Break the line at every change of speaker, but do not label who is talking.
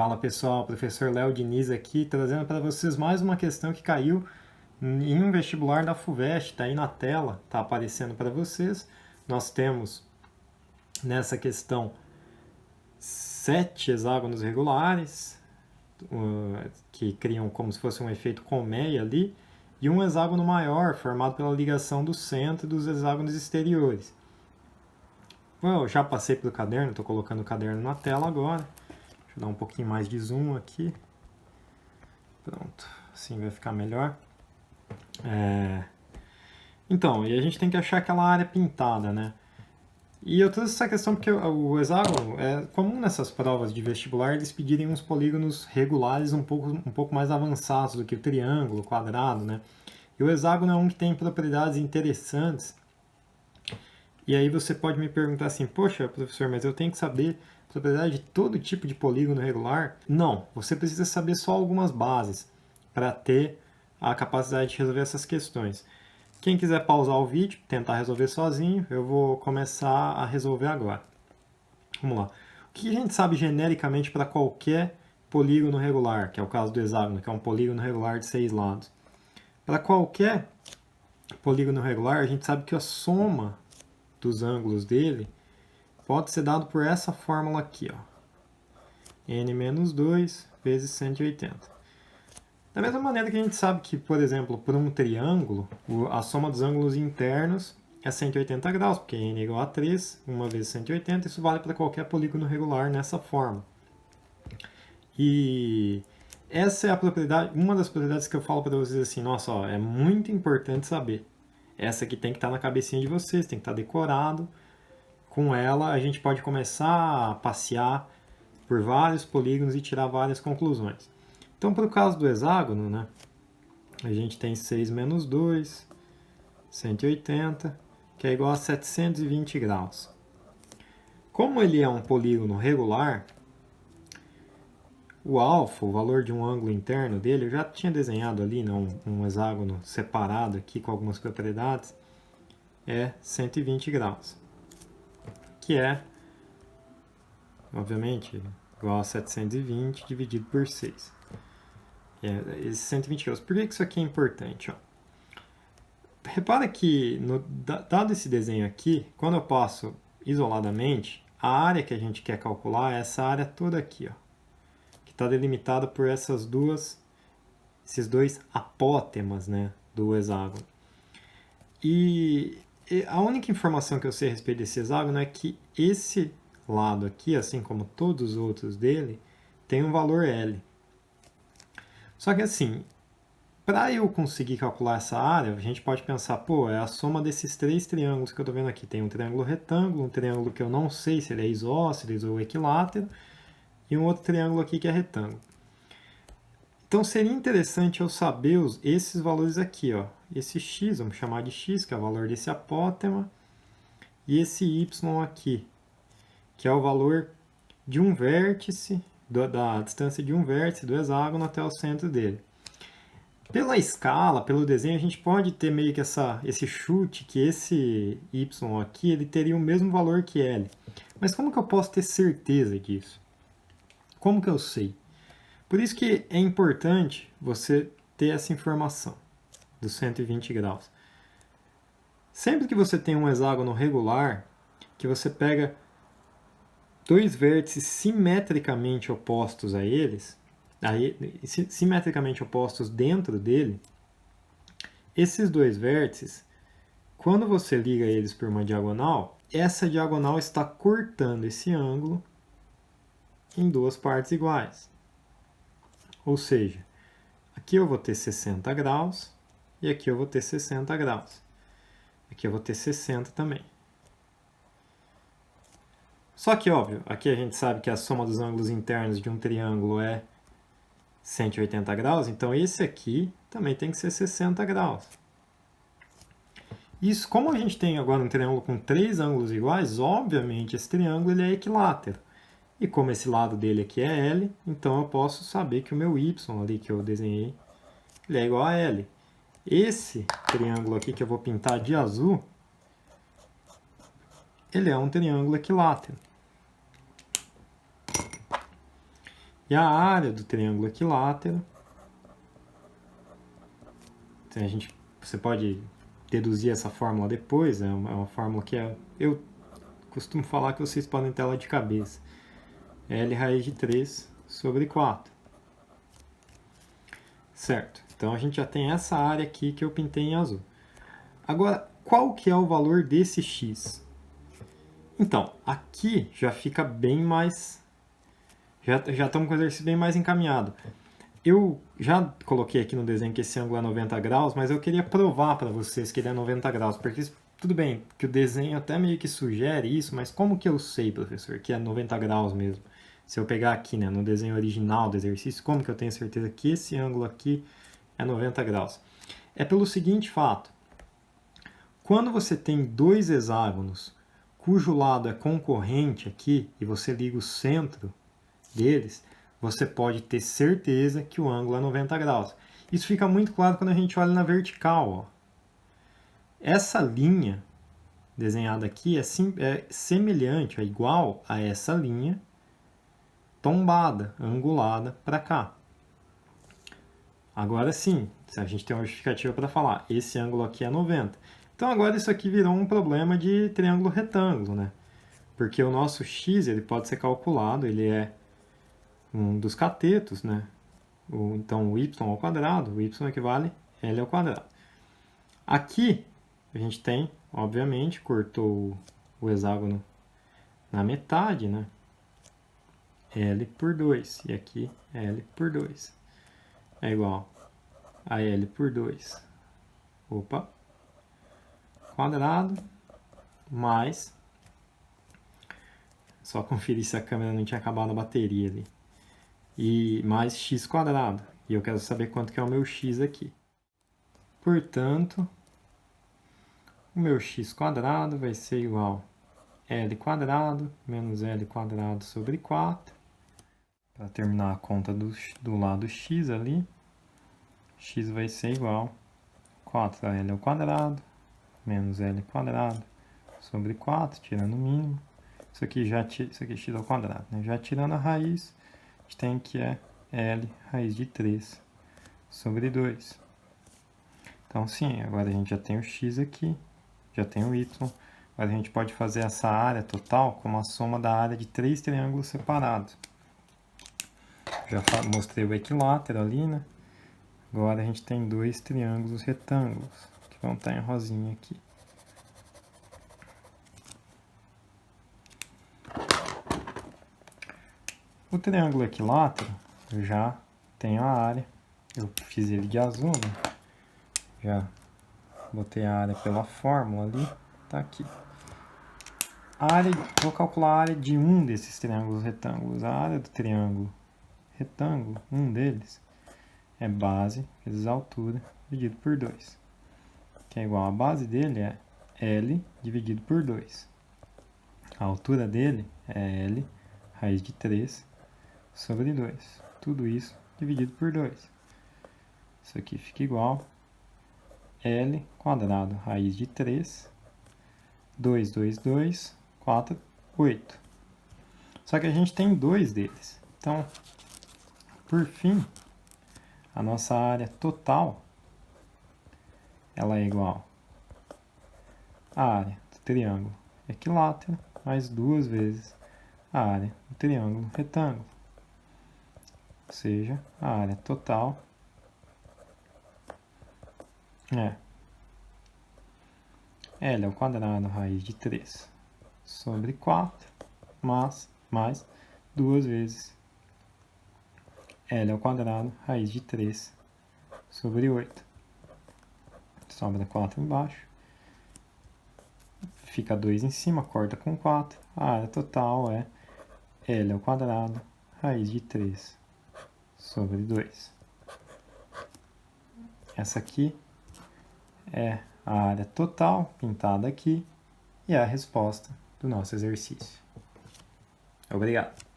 Fala pessoal, professor Léo Diniz aqui, trazendo para vocês mais uma questão que caiu em um vestibular da FUVEST, está aí na tela, está aparecendo para vocês. Nós temos nessa questão 7 hexágonos regulares, que criam como se fosse um efeito colmeia ali, e um hexágono maior, formado pela ligação do centro dos hexágonos exteriores. Bom, eu já passei pelo caderno, estou colocando o caderno na tela agora. Deixa eu dar um pouquinho mais de zoom aqui. Pronto, assim vai ficar melhor. Então, e a gente tem que achar aquela área pintada, né? E eu trouxe essa questão porque o hexágono é comum nessas provas de vestibular eles pedirem uns polígonos regulares um pouco mais avançados do que o triângulo, o quadrado, né? E o hexágono é um que tem propriedades interessantes. E aí você pode me perguntar assim, poxa, professor, mas eu tenho que saber a propriedade de todo tipo de polígono regular? Não, você precisa saber só algumas bases para ter a capacidade de resolver essas questões. Quem quiser pausar o vídeo, tentar resolver sozinho, eu vou começar a resolver agora. Vamos lá. O que a gente sabe genericamente para qualquer polígono regular, que é o caso do hexágono, que é um polígono regular de 6 lados? Para qualquer polígono regular, a gente sabe que a soma dos ângulos dele pode ser dado por essa fórmula aqui, ó. n menos 2 vezes 180. Da mesma maneira que a gente sabe que, por exemplo, por um triângulo, a soma dos ângulos internos é 180 graus, porque n é igual a 3, 1 vezes 180, isso vale para qualquer polígono regular nessa forma. E essa é a propriedade, uma das propriedades que eu falo para vocês assim, nossa, ó, é muito importante saber. Essa aqui tem que estar na cabecinha de vocês, tem que estar decorado. Com ela, a gente pode começar a passear por vários polígonos e tirar várias conclusões. Então, para o caso do hexágono, né, a gente tem 6 menos 2, 180, que é igual a 720 graus. Como ele é um polígono regular, o alfa, o valor de um ângulo interno dele, eu já tinha desenhado ali, né, um hexágono separado aqui com algumas propriedades, é 120 graus, que é, obviamente, igual a 720 dividido por 6. Esses 120 graus. Por que isso aqui é importante? Ó? Repara que, dado esse desenho aqui, quando eu passo isoladamente, a área que a gente quer calcular é essa área toda aqui, ó, que está delimitada por esses dois apótemas, né, do hexágono. E a única informação que eu sei a respeito desse hexágono é que esse lado aqui, assim como todos os outros dele, tem um valor L. Só que assim, para eu conseguir calcular essa área, a gente pode pensar, pô, é a soma desses 3 triângulos que eu estou vendo aqui. Tem um triângulo retângulo, um triângulo que eu não sei se ele é isósceles ou equilátero, e um outro triângulo aqui que é retângulo. Então seria interessante eu saber esses valores aqui, ó. Esse x, vamos chamar de x, que é o valor desse apótema, e esse y aqui, que é o valor de um vértice, da distância de um vértice do hexágono até o centro dele. Pela escala, pelo desenho, a gente pode ter meio que esse chute que esse y aqui ele teria o mesmo valor que L. Mas como que eu posso ter certeza disso? Como que eu sei? Por isso que é importante você ter essa informação dos 120 graus. Sempre que você tem um hexágono regular, que você pega dois vértices simetricamente opostos a eles, simetricamente opostos dentro dele, esses dois vértices, quando você liga eles por uma diagonal, essa diagonal está cortando esse ângulo em duas partes iguais. Ou seja, aqui eu vou ter 60 graus e aqui eu vou ter 60 graus. Aqui eu vou ter 60 também. Só que, óbvio, aqui a gente sabe que a soma dos ângulos internos de um triângulo é 180 graus, então esse aqui também tem que ser 60 graus. Isso, como a gente tem agora um triângulo com 3 ângulos iguais, obviamente esse triângulo ele é equilátero. E como esse lado dele aqui é L, então eu posso saber que o meu y ali que eu desenhei, ele é igual a L. Esse triângulo aqui que eu vou pintar de azul, ele é um triângulo equilátero. E a área do triângulo equilátero, você pode deduzir essa fórmula depois, é uma fórmula que eu costumo falar que vocês podem ter ela de cabeça. L raiz de 3 sobre 4. Certo, então a gente já tem essa área aqui que eu pintei em azul. Agora, qual que é o valor desse x? Então, aqui já fica bem mais... Já estamos com o exercício bem mais encaminhado. Eu já coloquei aqui no desenho que esse ângulo é 90 graus, mas eu queria provar para vocês que ele é 90 graus, porque tudo bem que o desenho até meio que sugere isso, mas como que eu sei, professor, que é 90 graus mesmo? Se eu pegar aqui, né, no desenho original do exercício, como que eu tenho certeza que esse ângulo aqui é 90 graus? É pelo seguinte fato. Quando você tem dois hexágonos cujo lado é concorrente aqui, e você liga o centro deles, você pode ter certeza que o ângulo é 90 graus. Isso fica muito claro quando a gente olha na vertical. Ó. Essa linha desenhada aqui é semelhante, é igual a essa linha tombada, angulada para cá. Agora sim, a gente tem uma justificativa para falar, esse ângulo aqui é 90. Então agora isso aqui virou um problema de triângulo retângulo, né? Porque o nosso x ele pode ser calculado, ele é um dos catetos, né? Então o y ao quadrado, o y equivale a L ao quadrado. Aqui a gente tem, obviamente, cortou o hexágono na metade, né? L por 2. E aqui L por 2. É igual a L por 2. Opa! Quadrado mais... Só conferir se a câmera não tinha acabado a bateria ali. E mais x quadrado. E eu quero saber quanto que é o meu x aqui. Portanto, o meu x quadrado vai ser igual a L quadrado menos L quadrado sobre 4. Para terminar a conta do lado x ali, x vai ser igual a 4L ao quadrado menos L quadrado sobre 4, tirando o mínimo. Isso aqui é x ao quadrado, né? Já tirando a raiz, a gente tem que é L raiz de 3 sobre 2. Então, sim, agora a gente já tem o x aqui, já tem o y. Agora a gente pode fazer essa área total como a soma da área de 3 triângulos separados. Já mostrei o equilátero ali, né? Agora a gente tem 2 triângulos retângulos, que vão estar em rosinha aqui. O triângulo equilátero, eu já tenho a área. Eu fiz ele de azul, né? Já botei a área pela fórmula ali, tá aqui. Vou calcular a área de um desses triângulos retângulos. A área do triângulo retângulo, um deles, é base vezes altura dividido por 2. Que é igual a base dele é L dividido por 2. A altura dele é L raiz de 3 sobre 2. Tudo isso dividido por 2. Isso aqui fica igual L quadrado raiz de 3, 2, 2, 2, 4, 8. Só que a gente tem 2 deles. Então, por fim, a nossa área total, ela é igual à área do triângulo equilátero mais 2 vezes a área do triângulo retângulo. Ou seja, a área total é L ao quadrado raiz de 3 sobre 4, mais 2 vezes L ao quadrado raiz de 3 sobre 8. Sobra 4 embaixo. Fica 2 em cima, corta com 4. A área total é L ao quadrado raiz de 3 sobre 2. Essa aqui é a área total pintada aqui e é a resposta do nosso exercício. Obrigado.